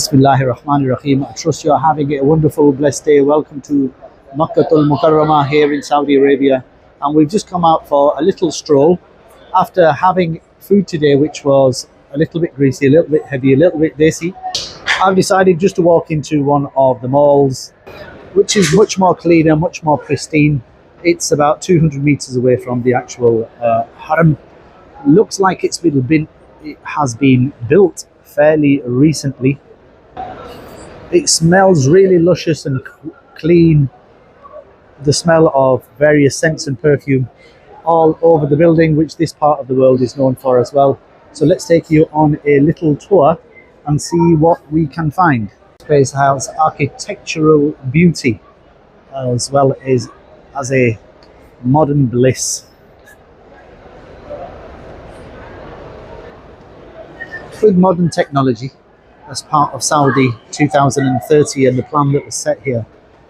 Bismillahir Rahmanir Rahim. I trust you are having a wonderful, blessed day. Welcome to Makkah Mukarramah here in Saudi Arabia. And we've just come out for a little stroll after having food today, which was a little bit greasy, a little bit heavy, a little bit desi. I've decided just to walk into one of the malls, which is much more cleaner, much more pristine. It's about 200 meters away from the actual haram. Looks like it has been built fairly recently. It smells really luscious and clean. The smell of various scents and perfume all over the building, which this part of the world is known for as well. So let's take you on a little tour and see what we can find. This place has architectural beauty as well as a modern bliss. With modern technology as part of Saudi 2030 and the plan that was set here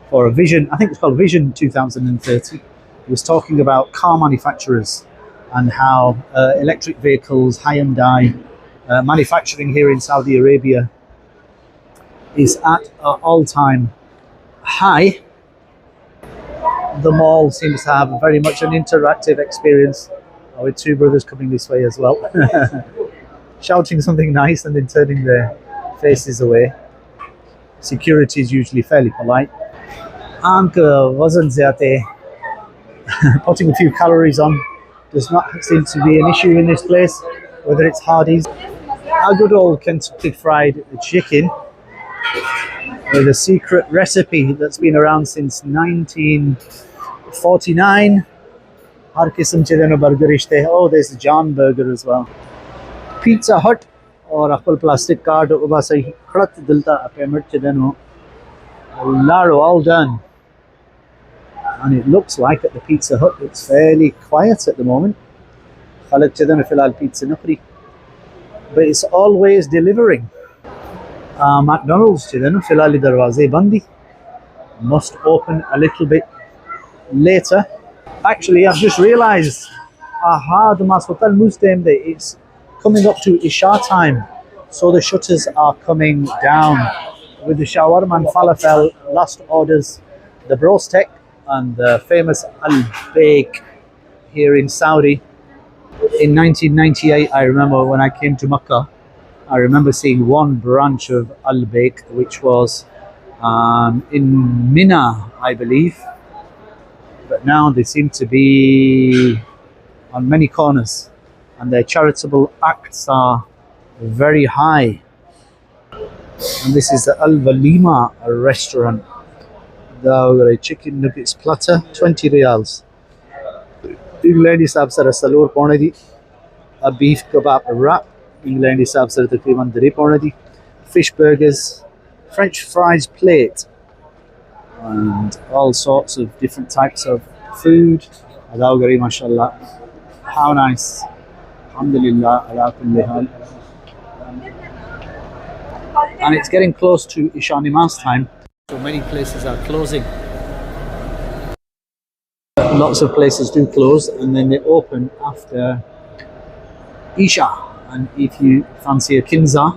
for a vision, I think it's called Vision 2030. It was talking about car manufacturers and how electric vehicles, Hyundai, manufacturing here in Saudi Arabia is at an all-time high. The mall seems to have very much an interactive experience, with two brothers coming this way as well. Shouting something nice and then turning their faces away. Security is usually fairly polite. Uncle wasn't there. Putting a few calories on does not seem to be an issue in this place, whether it's Hardee's. A good old Kentucky Fried Chicken with a secret recipe that's been around since 1949. Oh, there's a John Burger as well. Pizza Hut or a plastic card all done. And it looks like at the Pizza Hut it's fairly quiet at the moment. But it's always delivering. McDonald's must open a little bit later. Actually, I've just realized it's coming up to Isha time, so the shutters are coming down. With the shawarma and falafel last orders, the brostek and the famous Al-Baik here in Saudi. In 1998, I remember when I came to Makkah, I remember seeing one branch of Al-Baik, which was in Mina, I believe. But now they seem to be on many corners, and their charitable acts are very high. And this is the Al-Walima restaurant. The chicken nuggets platter, 20 riyals. England is absara salur ponadi. A beef kebab wrap. England is absara takriban 3 ponadi. Fish burgers, French fries plate, and all sorts of different types of food. Adawgari, mashallah. How nice. Alhamdulillah, ala kulli hal. And it's getting close to Isha Namaz time, so many places are closing. Lots of places do close and then they open after Isha. And if you fancy a kinza,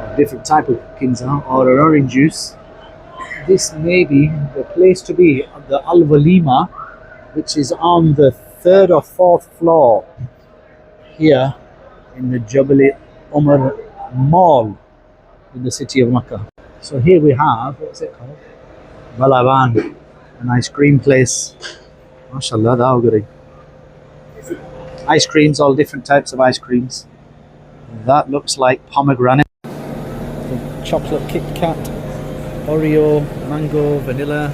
a different type of kinza, or an orange juice, this may be the place to be. The Al-Walima, which is on the 3rd or 4th floor here in the Jabal Omar Mall in the city of Makkah. So here we have, what's it called? Balaban, an ice cream place. MashaAllah, dawgari. Ice creams, all different types of ice creams. That looks like pomegranate. The chocolate Kit Kat, Oreo, mango, vanilla,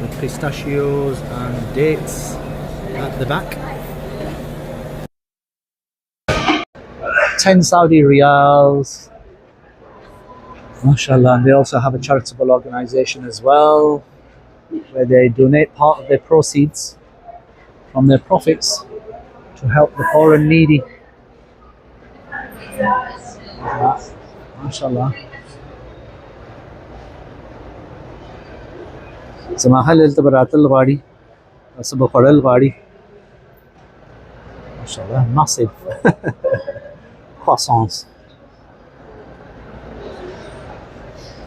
with pistachios and dates at the back. 10 Saudi riyals. MashaAllah, and they also have a charitable organization as well, where they donate part of their proceeds from their profits to help the poor and needy. MashaAllah. Samahal al-Tabaratul Badi, Sabakharal Badi. MashaAllah, massive. croissants.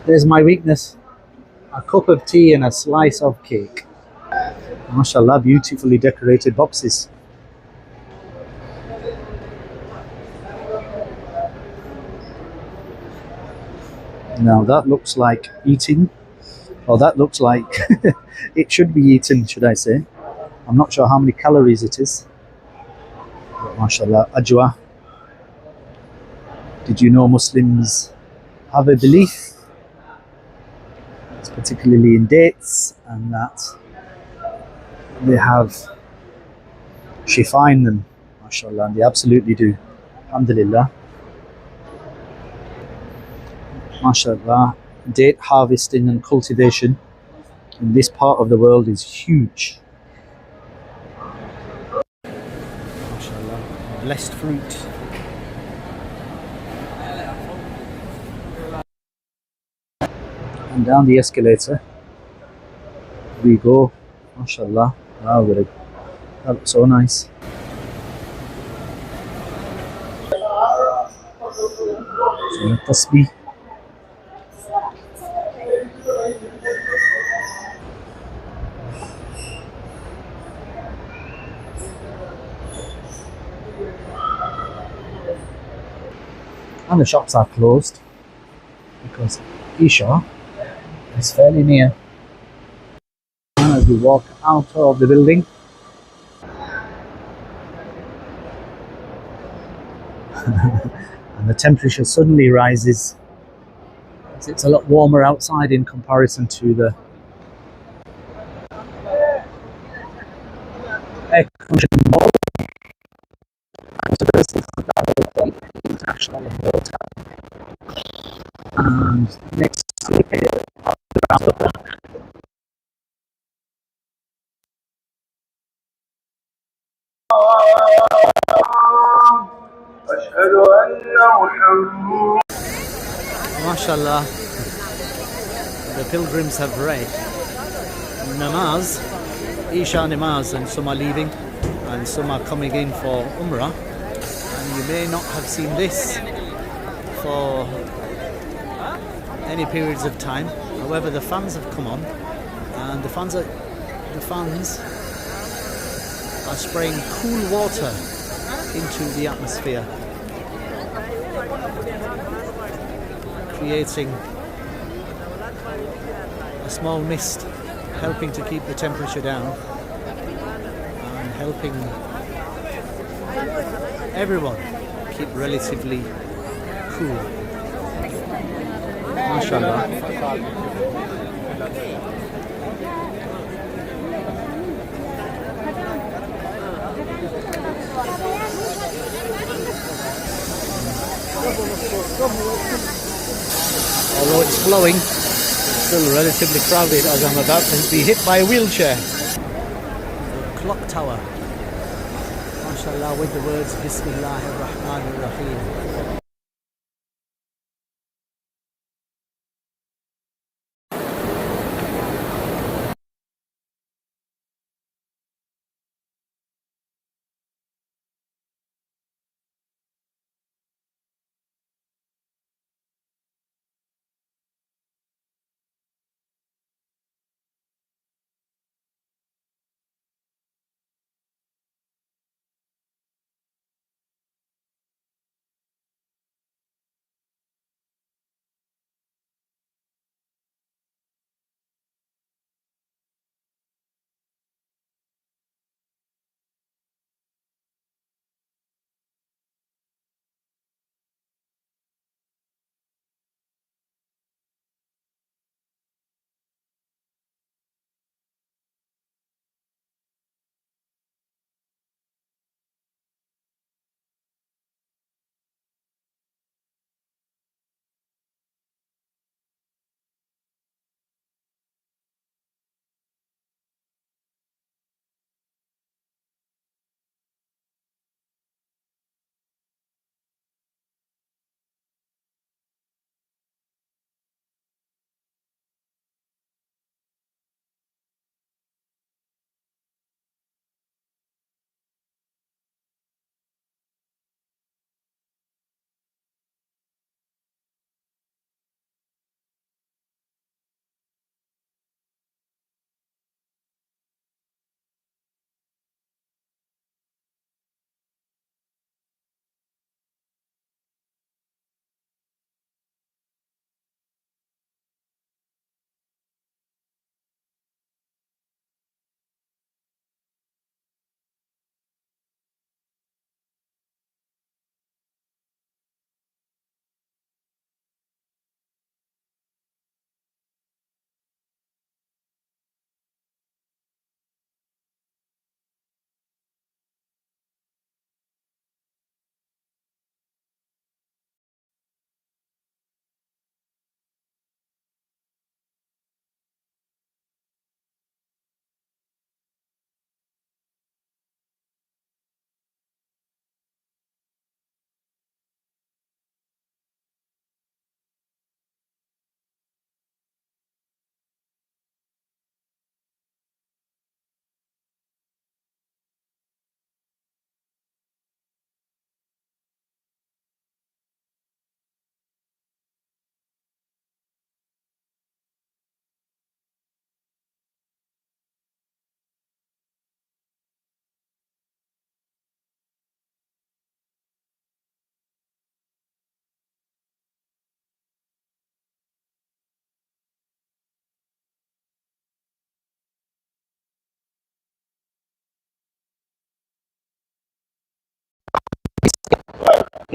There's my weakness. A cup of tea and a slice of cake. MashaAllah, beautifully decorated boxes. Now that looks like eating, or that looks like it should be eaten, should I say. I'm not sure how many calories it is. But MashaAllah, ajwa. Did you know Muslims have a belief, particularly in dates, and that they have shifa in them, MashaAllah, and they absolutely do. Alhamdulillah. MashaAllah, date harvesting and cultivation in this part of the world is huge. MashaAllah, blessed fruit. And down the escalator we go. MashaAllah. Wow, that looks so nice. Tasbih. And the shops are closed because Isha is fairly near. And as we walk out of the building, and the temperature suddenly rises. It's a lot warmer outside in comparison to the air-conditioned mall. International Hotel. And next to it, MashaAllah, the pilgrims have read namaz, Isha namaz, and some are leaving and some are coming in for Umrah. And you may not have seen this for any periods of time. However, the fans have come on, and the fans are spraying cool water into the atmosphere, creating a small mist, helping to keep the temperature down and helping everyone keep relatively cool. MashaAllah. Although it's flowing, it's still relatively crowded as I'm about to be hit by a wheelchair. The clock tower, MashaAllah, with the words Bismillahir Rahmanir Rahim.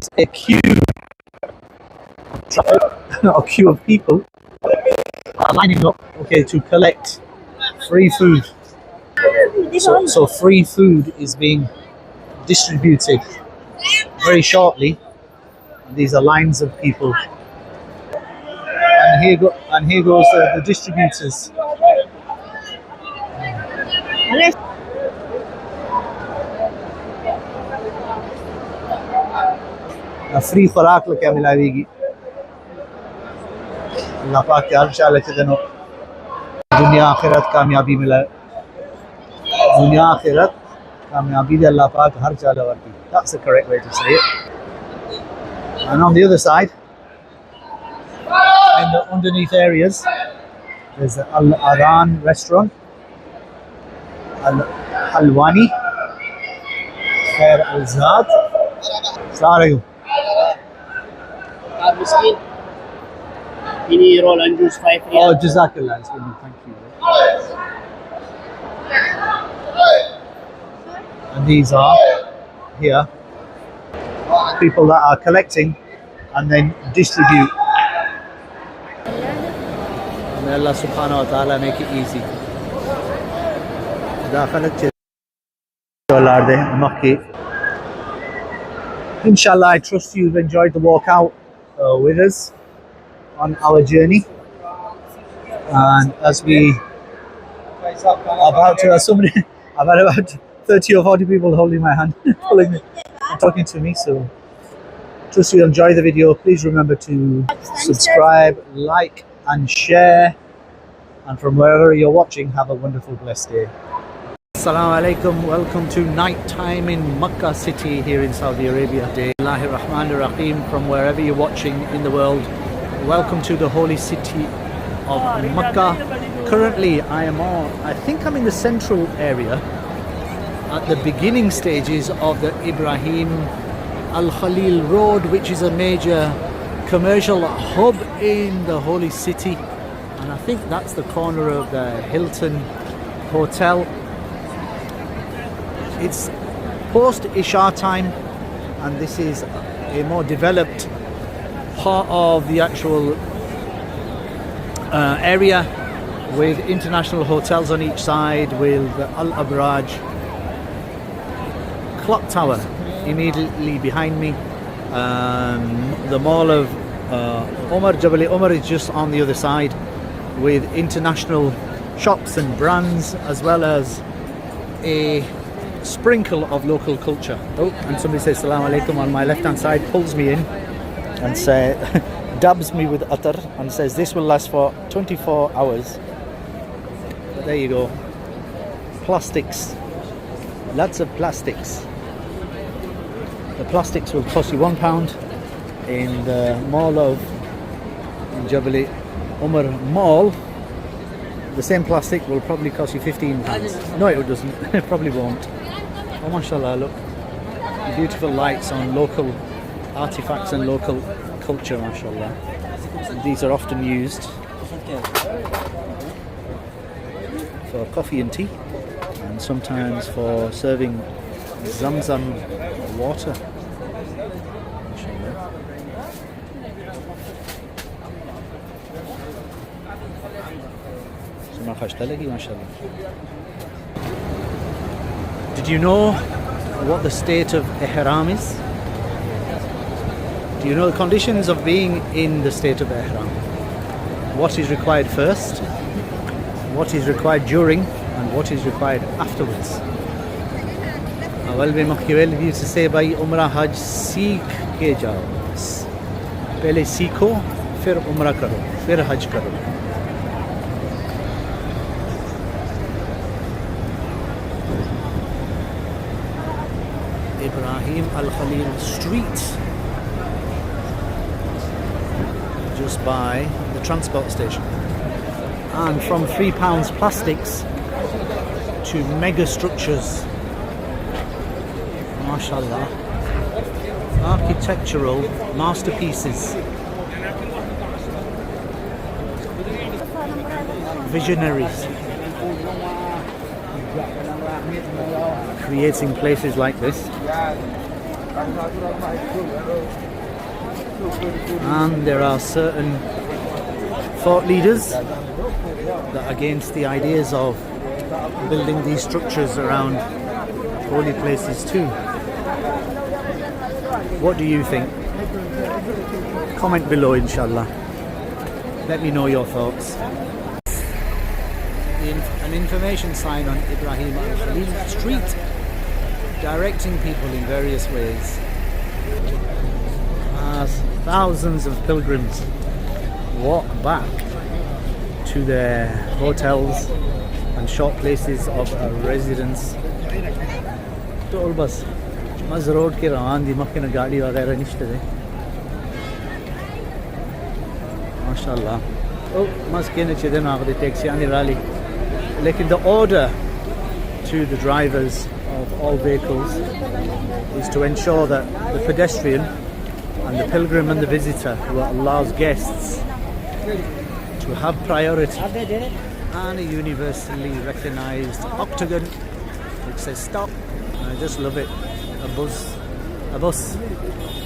is a queue of traffic, a queue of people lining up, okay, to collect free food. So free food is being distributed very shortly. And these are lines of people. And here goes the distributors. Free खुराक लेके मिलाएगी अल्लाह पाक के हर चाले के दिनों दुनिया आखिरत कामयाबी मिलाए दुनिया आखिरत कामयाबी दे अल्लाह पाक हर चाले वाली. That's the correct way to say it. And on the other side, in the underneath areas, there's the Al-Adan restaurant, Al-Halwani, Khair Al-Zad. Assalamu Biscuit. Mini roll and juice 5 riyal. Oh, Jazakallah. Thank you. And these are here people that are collecting and then distribute. May Allah subhanahu wa ta'ala make it easy. Inshallah, I trust you've enjoyed the walk out with us on our journey. And as we about to have somebody, I've had about 30 or 40 people holding my hand, pulling me and talking to me. So trust you enjoy the video. Please remember to subscribe, like and share. And from wherever you're watching, have a wonderful, blessed day. Assalamu alaikum. Welcome to night time in Makkah city here in Saudi Arabia. Bismillahir Rahmanir Rahim. From wherever you're watching in the world, welcome to the holy city of Makkah. Currently I think I'm in the central area at the beginning stages of the Ibrahim Al-Khalil road, which is a major commercial hub in the holy city. And I think that's the corner of the Hilton Hotel. It's post Isha time, and this is a more developed part of the actual area with international hotels on each side, with the Al-Abraj clock tower immediately behind me. The mall of Jabal Omar is just on the other side, with international shops and brands, as well as a sprinkle of local culture. Oh, and somebody says Assalamu alaikum on my left hand side, pulls me in and dabs me with atar and says this will last for 24 hours. But there you go. Plastics. Lots of plastics. The plastics will cost you £1 in the mall of Jabal Omar Mall. The same plastic will probably cost you £15. No, it doesn't. It probably won't. Oh, mashallah, look. Beautiful lights on local artifacts and local culture, mashallah. These are often used for coffee and tea, and sometimes for serving Zamzam water. Mashallah. Did you know what the state of Ihram is? Do you know the conditions of being in the state of Ihram? What is required first, what is required during, and what is required afterwards? अवल में मक्केल used to say भाई उम्रा हज सीख के जाओ, पहले सीखो फिर उम्रा करो फिर हज करो. Ibrahim Al-Khalil Street, just by the transport station. And from £3 plastics to mega structures, mashallah, architectural masterpieces, visionaries creating places like this. And there are certain thought leaders that are against the ideas of building these structures around holy places too. What do you think? Comment below, inshallah. Let me know your thoughts. An information sign on Ibrahim and Khalil Street, directing people in various ways. As thousands of pilgrims walk back to their hotels and short places of residence. तो बस मज़ road के रवान दी मक्खन गाड़ी वगैरह निश्चित है माशाल्लाह ओ मज़ के नीचे दिन आगे टैक्सी आने वाली लेकिन the order to the drivers of all vehicles is to ensure that the pedestrian and the pilgrim and the visitor who are Allah's guests to have priority, and a universally recognized octagon which says stop. And I just love it. A bus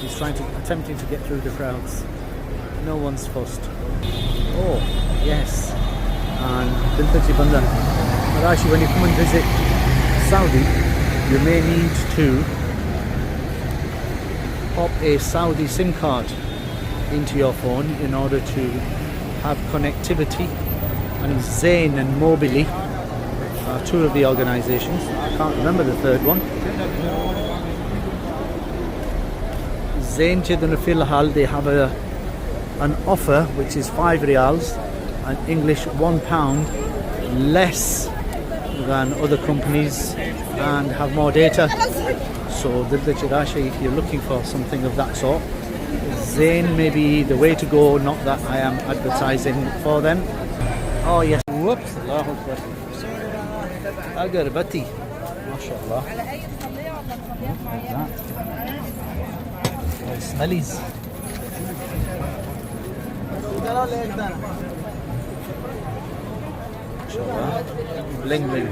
is attempting to get through the crowds. No one's fussed. Oh yes, and Diltaji Banda. But actually, when you come and visit Saudi, you may need to pop a Saudi SIM card into your phone in order to have connectivity. And Zain and Mobily are two of the organisations. I can't remember the third one. Zain Chidana Filhal, they have an offer which is 5 riyals and English £1 less than other companies and have more data. So if you're looking for something of that sort, Zain may be the way to go, not that I am advertising for them. Oh yes. Whoops. Allahu Akbar. Agarbati. MashaAllah. Like that. Oh, smellies. MashaAllah. Bling bling.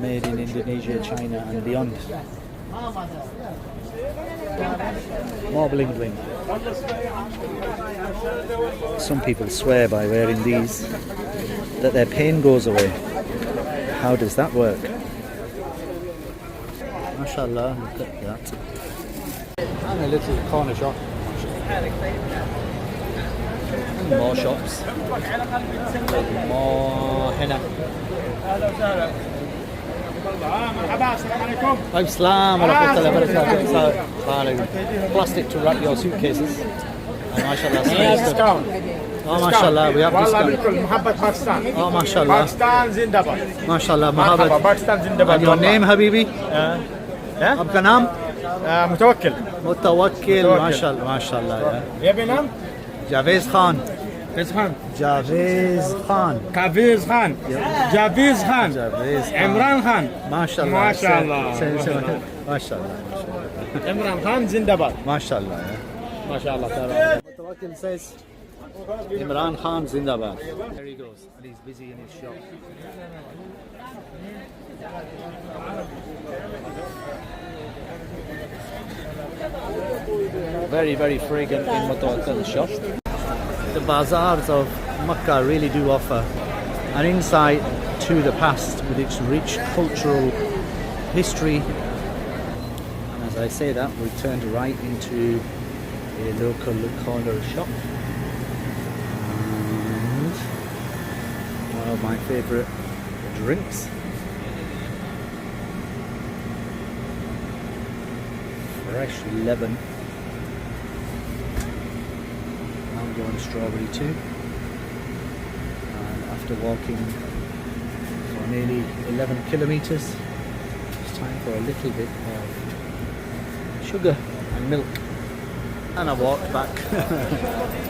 Made in Indonesia, China and beyond. More bling bling. Some people swear by wearing these that their pain goes away. How does that work? MashaAllah, look at that. And a little corner shop. And more shops. More henna. Salam plastic to wrap your suitcases. MashaAllah. Oh, MashaAllah, we have discount. Oh, MashaAllah. Pakistan Zindabad. MashaAllah, Mahabbat. Pakistan Zindabad. And your name, Habibi? आपका नाम? متوكل. متوكل. MashaAllah. MashaAllah. يا بنام؟ Javez Khan. Javez Khan. Javez Khan. Javez Khan. Javez Khan. Javez Khan. Imran Khan. MashaAllah. MashaAllah. MashaAllah. Imran Khan Zindabad. MashaAllah. MashaAllah. Mutawakkil says Imran Khan Zindabad. There he goes, and he's busy in his shop. Very, very fragrant in Mutawakkil's shop. The bazaars of Makkah really do offer an insight to the past with its rich cultural history. And as I say that, we turned right into a local corner shop. And one of my favourite drinks. Fresh lemon. I'm going strawberry too. And after walking for nearly 11 kilometres, it's time for a little bit of sugar and milk. And I walked back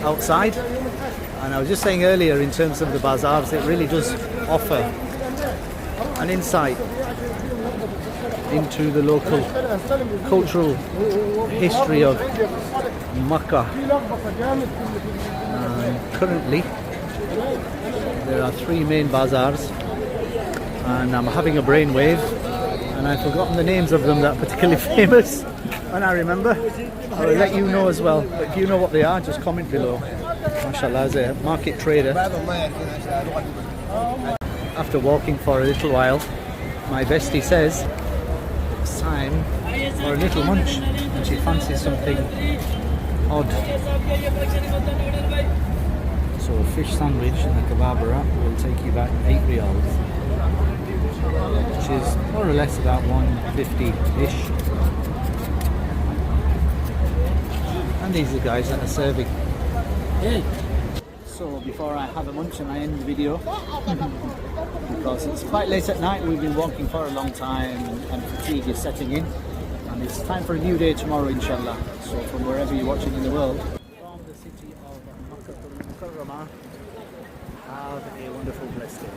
outside. And I was just saying earlier, in terms of the bazaars, it really does offer an insight into the local cultural history of Makkah. Currently, there are 3 main bazaars and I'm having a brainwave, and I've forgotten the names of them that are particularly famous. When I remember, I will let you know as well. But if you know what they are, just comment below. MashaAllah, as a market trader. After walking for a little while, my bestie says it's time for a little munch, and she fancies something odd. So a fish sandwich and a kebab wrap will take you back 8 riyals, which is more or less about 150-ish. And these are the guys that are serving. So before I have a munch and I end the video, because it's quite late at night, we've been walking for a long time and fatigue is setting in, and it's time for a new day tomorrow, inshallah. So from wherever you're watching in the world, from the city of Makkah, have a wonderful blessed day.